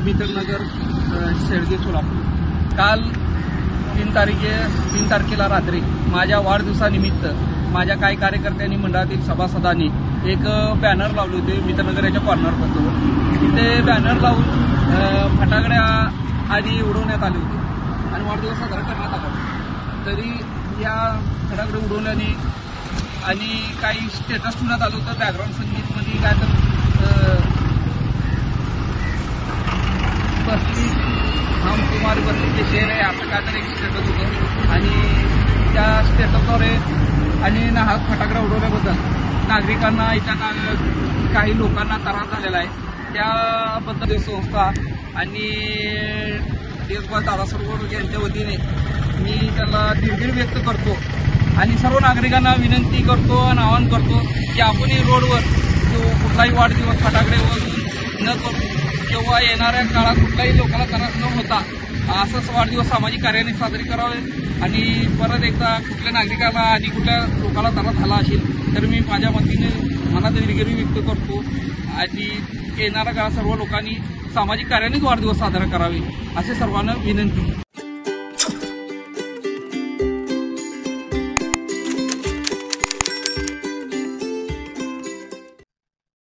मित्रनगर शेळगे सोलापूर। काल 3 तारखेला रात्री माझ्या वाढदिवसानिमित्त माझ्या काही कार्यकर्त्यांनी मंडळातील सभासदांनी एक बॅनर लावले होते मित्रनगर कॉर्नर पद्धतीवर। तिथे बॅनर लावून फटाकड्या आधी उडवण्यात आले होते आणि वाढदिवस साजरा करण्यात आला होता। तरी या फटाकडे उडवल्याने आणि काही स्टेटस ठेवण्यात आलं होतं बॅकग्राऊंड संगीतमध्ये काय तर बसली हम तुम्हारी बसली के शेर आहे असं काय तर एक स्टेटस होतं आणि त्या स्टेटसवर आणि हा फटाकडा उडवल्याबद्दल नागरिकांना इथं काही लोकांना त्रास झालेला आहे। त्याबद्दल संस्था आणि देशपाल दादा सरोवर यांच्या वतीने मी त्याला दिलगिरी व्यक्त करतो आणि सर्व नागरिकांना विनंती करतो आणि आवाहन करतो की आपणही रोडवर कुठलाही वाढदिवस फटाकडे न करू किंवा येणाऱ्या काळात कुठल्याही लोकांना त्रास न होता असंच वाढदिवस सामाजिक कार्याने साजरे करावे। आणि परत एकदा कुठल्या नागरिकाला आणि कुठल्या लोकांना त्रास झाला असेल तर मी माझ्या वतीने मनात दिलगिरी व्यक्त करतो आणि येणाऱ्या काळात सर्व लोकांनी सामाजिक कार्यानेच वाढदिवस साजरा करावे असे सर्वांना विनंती।